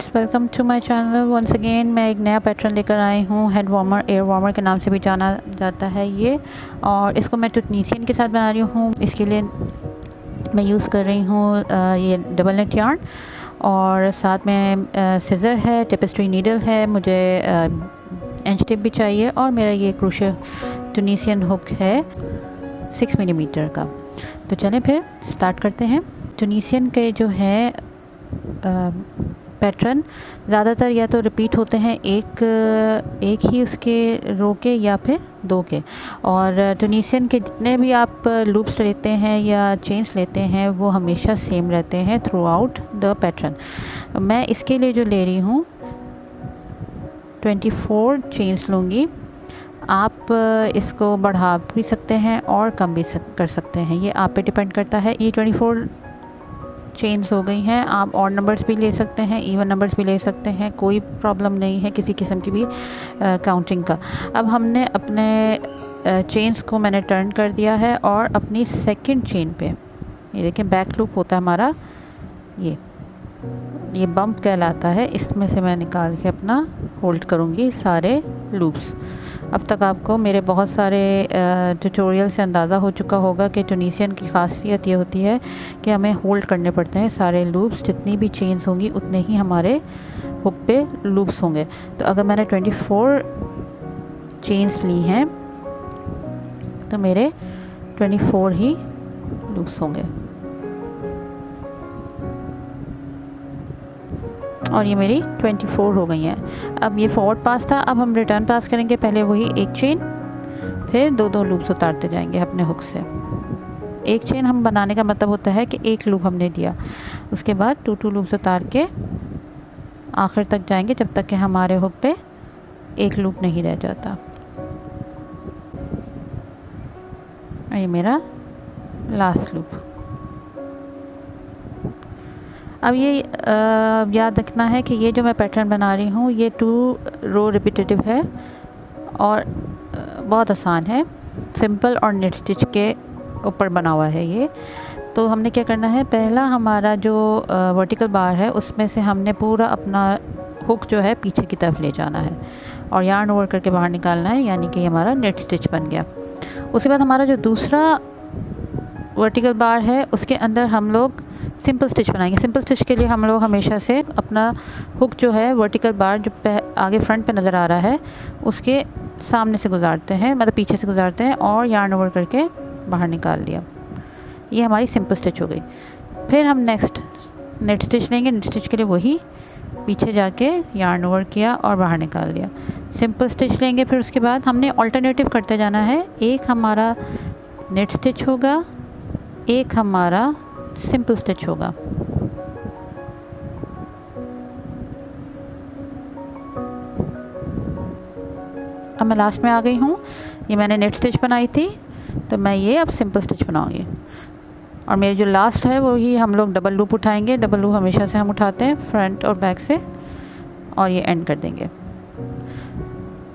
Viewers, welcome to my channel once again. मैं एक नया पैटर्न लेकर आई हूँ। हेड वार्मर, एयर वार्मर के नाम से भी जाना जाता है ये, और इसको मैं टूटनीशियन के साथ बना रही हूँ। इसके लिए मैं यूज़ कर रही हूँ ये डबल नेट यार्न, और साथ में सिज़र है, टेपेस्ट्री नीडल है, मुझे इंच टिप भी चाहिए, और मेरा ये क्रोशे टूनीशियन हुक है 6 मिलीमीटर का। तो चलें फिर स्टार्ट करते हैं। टूनीशियन के जो है पैटर्न ज़्यादातर या तो रिपीट होते हैं एक ही उसके रो के या फिर दो के, और टूनीशियन के जितने भी आप लूप्स लेते हैं या चेन्स लेते हैं वो हमेशा सेम रहते हैं थ्रू आउट द पैटर्न। मैं इसके लिए जो ले रही हूँ 24 चेन्स लूँगी। आप इसको बढ़ा भी सकते हैं और कम भी कर सकते हैं, ये आप पे डिपेंड करता है। ये 24 चेन्स हो गई हैं। आप ऑड नंबर्स भी ले सकते हैं, इवन नंबर्स भी ले सकते हैं, कोई प्रॉब्लम नहीं है किसी किस्म की भी काउंटिंग का। अब हमने अपने चेन्स को मैंने टर्न कर दिया है, और अपनी सेकंड चेन पे ये देखें बैक लूप होता है हमारा, ये बम्प कहलाता है। इसमें से मैं निकाल के अपना होल्ड करूँगी सारे लूप्स। अब तक आपको मेरे बहुत सारे ट्यूटोरियल से अंदाज़ा हो चुका होगा कि टूनीशियन की खासियत ये होती है कि हमें होल्ड करने पड़ते हैं सारे लूप्स। जितनी भी चेन्स होंगी उतने ही हमारे हुक पे लूप्स होंगे। तो अगर मैंने 24 चेन्स ली हैं तो मेरे 24 ही लूप्स होंगे, और ये मेरी 24 हो गई हैं। अब ये फॉरवर्ड पास था, अब हम रिटर्न पास करेंगे। पहले वही एक चेन, फिर दो लूप्स उतारते जाएंगे अपने हुक से। एक चेन हम बनाने का मतलब होता है कि एक लूप हमने दिया, उसके बाद 2 लूप्स उतार के आखिर तक जाएंगे जब तक कि हमारे हुक पे एक लूप नहीं रह जाता। ये मेरा लास्ट लूप। अब ये याद रखना है कि ये जो मैं पैटर्न बना रही हूँ ये 2 रो रिपीटेटिव है, और बहुत आसान है, सिंपल और नेट स्टिच के ऊपर बना हुआ है ये। तो हमने क्या करना है, पहला हमारा जो वर्टिकल बार है उसमें से हमने पूरा अपना हुक जो है पीछे की तरफ ले जाना है और यार्न ओवर करके बाहर निकालना है, यानी कि हमारा नेट स्टिच बन गया। उसके बाद हमारा जो दूसरा वर्टिकल बार है उसके अंदर हम लोग सिंपल स्टिच बनाएंगे। सिंपल स्टिच के लिए हम लोग हमेशा से अपना हुक जो है वर्टिकल बार जो आगे फ्रंट पे नज़र आ रहा है उसके सामने से गुजारते हैं, मतलब पीछे से गुजारते हैं, और यार्न ओवर करके बाहर निकाल दिया। ये हमारी सिंपल स्टिच हो गई। फिर हम नेक्स्ट नेट स्टिच लेंगे। नेट स्टिच के लिए वही पीछे जाके यार्न ओवर किया और बाहर निकाल दिया। सिंपल स्टिच लेंगे, फिर उसके बाद हमने ऑल्टरनेटिव करते जाना है। एक हमारा नेट स्टिच होगा, एक हमारा सिंपल स्टिच होगा। अब मैं लास्ट में आ गई हूँ। ये मैंने नेट स्टिच बनाई थी, तो मैं ये अब सिंपल स्टिच बनाऊंगी, और मेरी जो लास्ट है वो ही हम लोग डबल लूप उठाएंगे। डबल लूप हमेशा से हम उठाते हैं फ्रंट और बैक से, और ये एंड कर देंगे।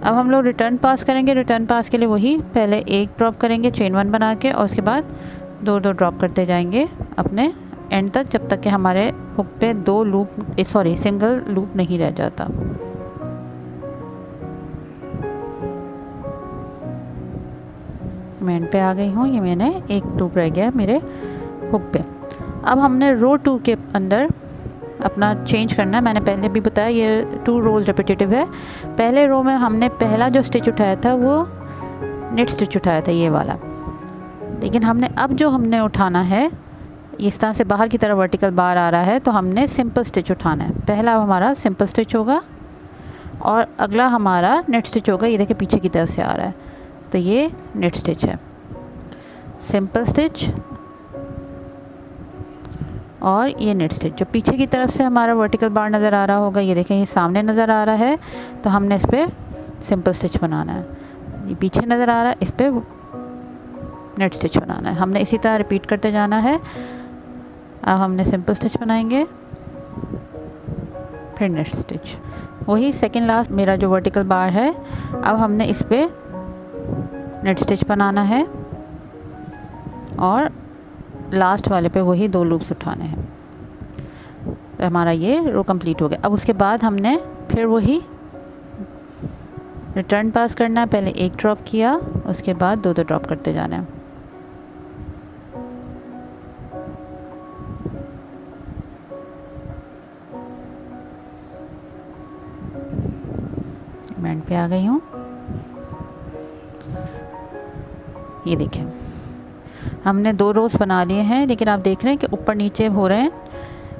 अब हम लोग रिटर्न पास करेंगे। रिटर्न पास के लिए वही पहले एक ड्रॉप करेंगे चेन 1 बना के, और उसके बाद 2 ड्रॉप करते जाएंगे अपने एंड तक, जब तक कि हमारे हुक पे सिंगल लूप नहीं रह जाता। मैं एंड पे आ गई हूँ। ये मैंने एक लूप रह गया मेरे हुक पे। अब हमने रो 2 के अंदर अपना चेंज करना है। मैंने पहले भी बताया ये 2 रोज रिपीटेटिव है। पहले रो में हमने पहला जो स्टिच उठाया था वो नेट स्टिच उठाया था, ये वाला। लेकिन हमने उठाना है, इस तरह से बाहर की तरफ वर्टिकल बार आ रहा है, तो हमने सिंपल स्टिच उठाना है। पहला हमारा सिंपल स्टिच होगा और अगला हमारा नेट स्टिच होगा। ये देखिए पीछे की तरफ से आ रहा है, तो ये नेट स्टिच है। सिंपल स्टिच और ये नेट स्टिच। जो पीछे की तरफ से हमारा वर्टिकल बार नज़र आ रहा होगा, ये देखें ये सामने नज़र आ रहा है, तो हमने इस पर सिंपल स्टिच बनाना है। ये पीछे नज़र आ रहा है, इस पर नेट स्टिच बनाना है। हमने इसी तरह रिपीट करते जाना है। अब हमने सिंपल स्टिच बनाएंगे, फिर नेट स्टिच, वही सेकंड लास्ट मेरा जो वर्टिकल बार है। अब हमने इस पे नेट स्टिच बनाना है, और लास्ट वाले पे वही 2 लूप्स उठाने हैं। हमारा ये रो कंप्लीट हो गया। अब उसके बाद हमने फिर वही रिटर्न पास करना है। पहले एक ड्रॉप किया, उसके बाद दो दो ड्रॉप करते जाना है। मैं एंड पे आ गई हूँ। ये देखें, हमने 2 रोज़ बना लिए हैं, लेकिन आप देख रहे हैं कि ऊपर नीचे हो रहे हैं,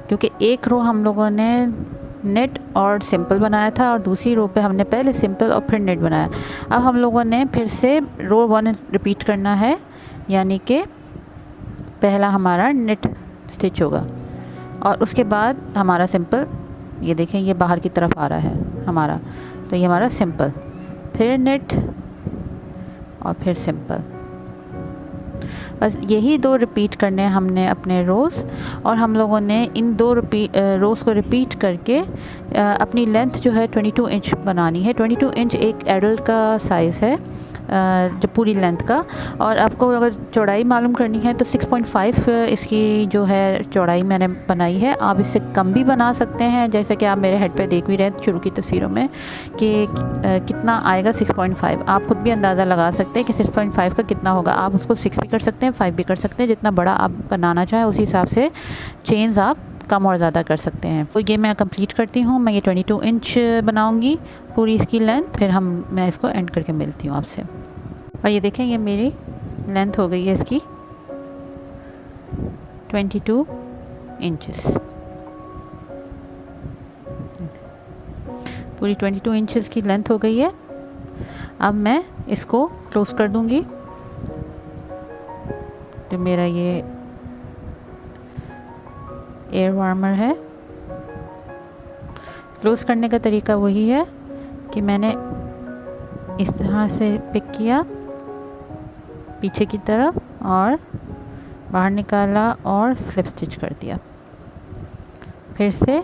क्योंकि एक रो हम लोगों ने नेट और सिंपल बनाया था और दूसरी रो पे हमने पहले सिंपल और फिर नेट बनाया। अब हम लोगों ने फिर से रो 1 रिपीट करना है, यानी कि पहला हमारा नेट स्टिच होगा और उसके बाद हमारा सिंपल। ये देखें, ये बाहर की तरफ आ रहा है हमारा, तो ये हमारा सिंपल, फिर नेट और फिर सिंपल। बस यही 2 रिपीट करने हैं हमने अपने रोज़। और हम लोगों ने इन 2 रोज़ को रिपीट करके अपनी लेंथ जो है 22 इंच बनानी है। 22 इंच एक एडल्ट का साइज़ है, जो पूरी लेंथ का। और आपको अगर चौड़ाई मालूम करनी है तो 6.5 इसकी जो है चौड़ाई मैंने बनाई है। आप इससे कम भी बना सकते हैं, जैसे कि आप मेरे हेड पे देख भी रहे हैं शुरू की तस्वीरों में कि कितना आएगा 6.5। आप खुद भी अंदाज़ा लगा सकते हैं कि 6.5 का कितना होगा। आप उसको 6 भी कर सकते हैं, 5 भी कर सकते हैं, जितना बड़ा आप बनाना चाहें उसी हिसाब से चेन्स आप कम और ज़्यादा कर सकते हैं। तो ये मैं कंप्लीट करती हूँ। मैं ये 22 इंच बनाऊँगी पूरी इसकी लेंथ, फिर मैं इसको एंड करके मिलती हूँ आपसे। और ये देखें, ये मेरी लेंथ हो गई है इसकी 22 इंचेस। पूरी 22 इंचेस की लेंथ हो गई है। अब मैं इसको क्लोज कर दूँगी। जो मेरा ये एयर वार्मर है, क्लोज़ करने का तरीका वही है कि मैंने इस तरह से पिक किया पीछे की तरफ और बाहर निकाला और स्लिप स्टिच कर दिया। फिर से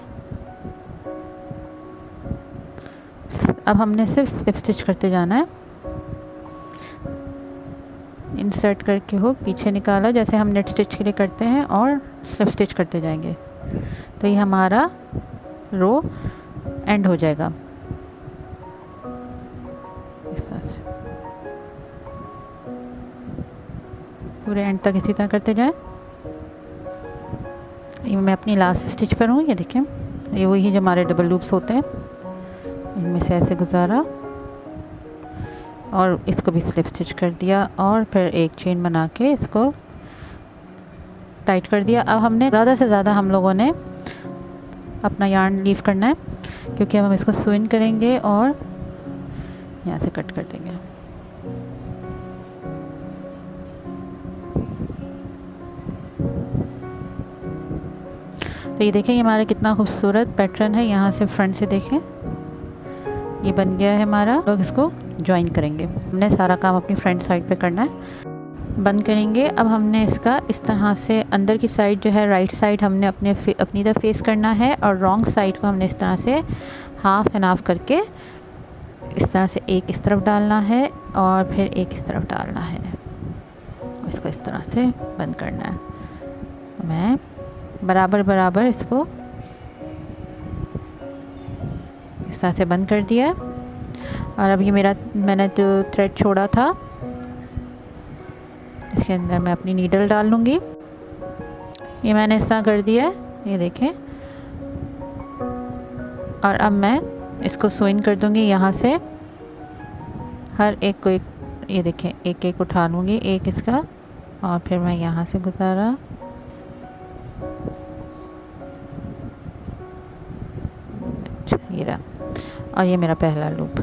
अब हमने सिर्फ स्लिप स्टिच करते जाना है। इंसर्ट करके हो पीछे निकाला, जैसे हम नेट स्टिच के लिए करते हैं, और स्लिप स्टिच करते जाएंगे, तो ये हमारा रो एंड हो जाएगा इस तरह से। पूरे एंड तक इसी तरह करते जाएं। ये मैं अपनी लास्ट स्टिच पर हूँ। ये देखें, ये वही जो हमारे डबल लूप्स होते हैं, इनमें से ऐसे गुजारा और इसको भी स्लिप स्टिच कर दिया और फिर एक चेन बना के इसको टाइट कर दिया। अब हमने ज़्यादा से ज़्यादा हम लोगों ने अपना यार्न लीव करना है, क्योंकि अब हम इसको स्विन करेंगे और यहाँ से कट कर देंगे। तो ये देखें, ये हमारा कितना खूबसूरत पैटर्न है। यहाँ से फ्रंट से देखें, ये बन गया है हमारा। लोग इसको ज्वाइन करेंगे। हमने सारा काम अपनी फ्रंट साइड पे करना है। बंद करेंगे। अब हमने इसका इस तरह से अंदर की साइड जो है, राइट साइड हमने अपनी तरफ फेस करना है और रॉन्ग साइड को हमने इस तरह से हाफ एंड हाफ करके इस तरह से एक इस तरफ डालना है और फिर एक इस तरफ डालना है। इसको इस तरह से बंद करना है। मैं बराबर बराबर इसको इस तरह से बंद कर दिया। और अब ये मैंने जो थ्रेड छोड़ा था, इसके अंदर मैं अपनी नीडल डाल लूँगी। ये मैंने इस तरह कर दिया है, ये देखें। और अब मैं इसको स्विन कर दूँगी यहाँ से। हर एक को ये देखें, एक एक उठा लूँगी, एक इसका, और फिर मैं यहाँ से गुजारा ये रहा, और ये मेरा पहला लूप।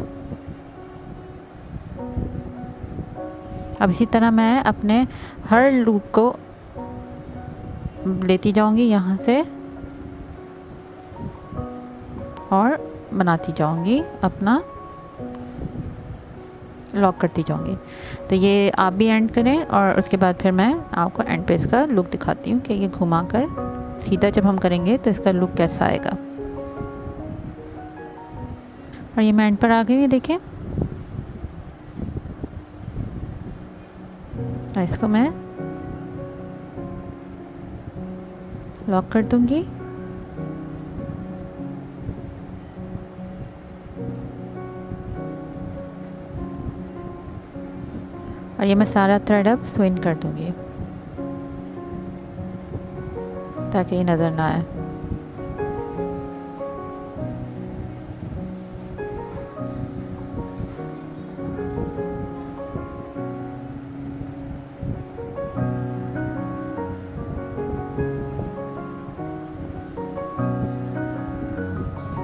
अब इसी तरह मैं अपने हर लूप को लेती जाऊंगी यहाँ से और बनाती जाऊंगी, अपना लॉक करती जाऊंगी। तो ये आप भी एंड करें और उसके बाद फिर मैं आपको एंड पे इसका लुक दिखाती हूँ कि ये घुमा कर सीधा जब हम करेंगे तो इसका लुक कैसा आएगा। और ये मैं एंड पर आ गई, ये देखें। और इसको मैं लॉक कर दूंगी और ये मैं सारा थ्रेड अब स्विन कर दूँगी ताकि ये नज़र ना आए।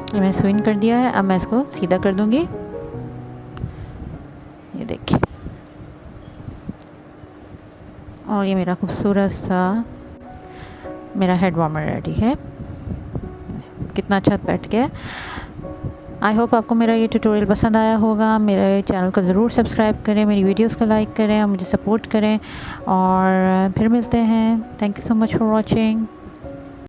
ये मैंने स्विन कर दिया है। अब मैं इसको सीधा कर दूँगी। ये देखिए, और ये मेरा खूबसूरत सा मेरा हेड वार्मर रेडी है। कितना अच्छा बैठ गया। आई होप आपको मेरा ये ट्यूटोरियल पसंद आया होगा। मेरे चैनल को ज़रूर सब्सक्राइब करें, मेरी वीडियोस को लाइक करें और मुझे सपोर्ट करें, और फिर मिलते हैं। Thank you so much for watching.